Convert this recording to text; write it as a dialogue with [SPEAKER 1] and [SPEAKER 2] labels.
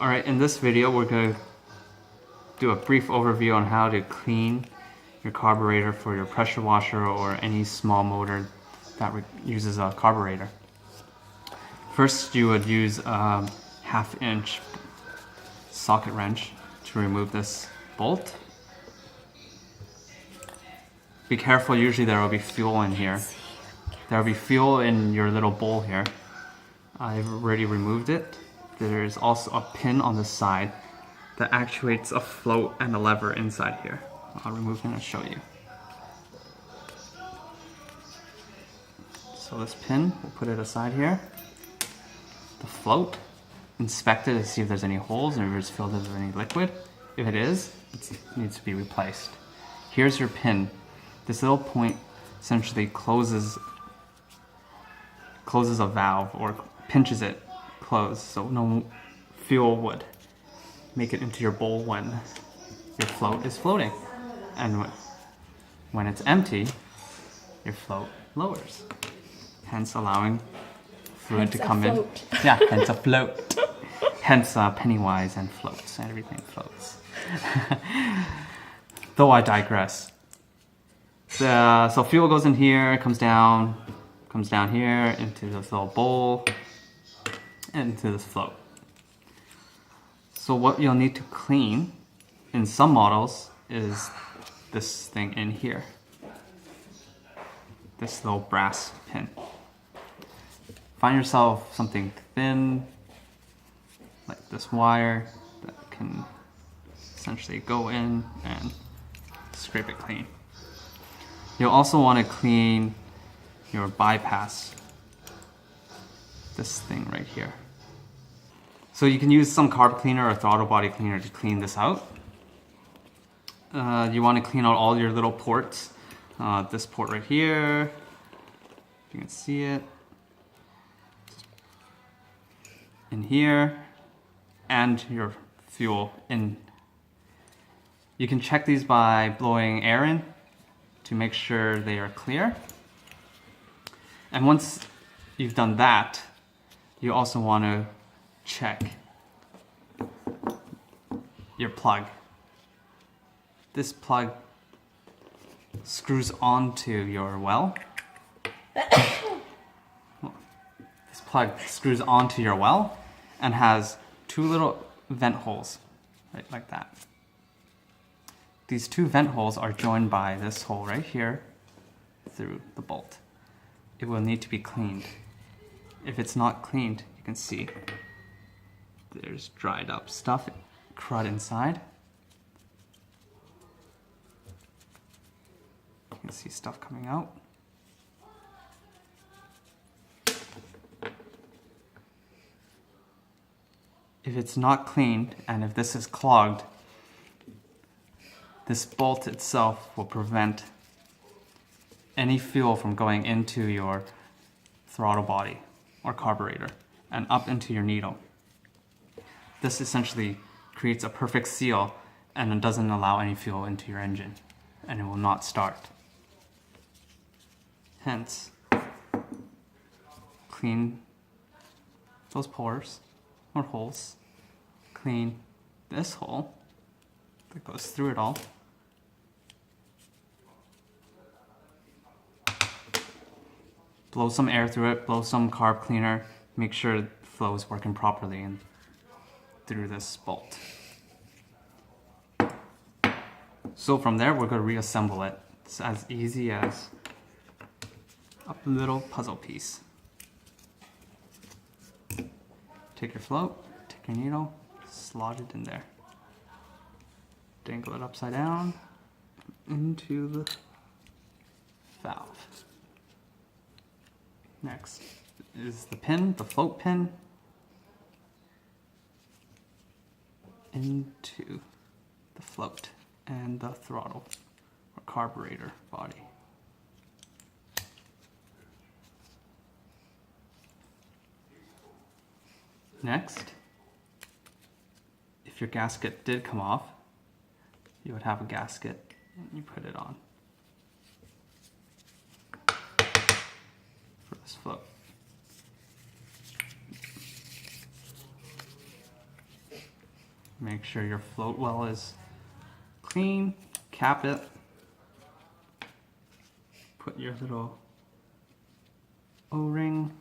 [SPEAKER 1] Alright, in this video we're going to do a brief overview on how to clean your carburetor for your pressure washer or any small motor that uses a carburetor. First, you would use a 1/2 inch socket wrench to remove this bolt. Be careful, usually there will be fuel in here. There will be fuel in your little bowl here. I've already removed it. There's also a pin on the side that actuates a float and a lever inside here. I'll remove it and show you. So this pin, we'll put it aside here. The float, inspect it to see if there's any holes and if it's filled with any liquid. If it is, it needs to be replaced. Here's your pin. This little point essentially closes a valve or pinches it closed so no fuel would make it into your bowl when your float is floating. And when it's empty, your float lowers, hence allowing fluid to come in. Yeah, hence a float. Hence Pennywise and floats, and everything floats. Though I digress. So fuel goes in here, comes down here into this little bowl, and into this float. So what you'll need to clean in some models is this thing in here. This little brass pin. Find yourself something thin, like this wire, that can essentially go in and scrape it clean. You'll also want to clean your bypass, this thing right here. So you can use some carb cleaner or throttle body cleaner to clean this out. You want to clean out all your little ports. This port right here, if you can see it, in here, and your fuel in. You can check these by blowing air in to make sure they are clear. And once you've done that, you also want to check your plug. This plug screws onto your well. This plug screws onto your well and has two little vent holes, right, like that. These two vent holes are joined by this hole right here through the bolt. It will need to be cleaned. If it's not cleaned, you can see there's dried up stuff, crud inside. You can see stuff coming out. If it's not cleaned and if this is clogged, this bolt itself will prevent any fuel from going into your throttle body or carburetor and up into your needle. This essentially creates a perfect seal and it doesn't allow any fuel into your engine, and it will not start. Hence, clean those pores or holes, clean this hole that goes through it all. Blow some air through it, blow some carb cleaner, make sure the flow is working properly and through this bolt. So from there, we're going to reassemble it. It's as easy as a little puzzle piece. Take your float, take your needle, slot it in there. Dangle it upside down into the valve. Next is the pin, the float pin, into the float and the throttle or carburetor body. Next, if your gasket did come off, you would have a gasket and you put it on for this float. Make sure your float well is clean, cap it, put your little O-ring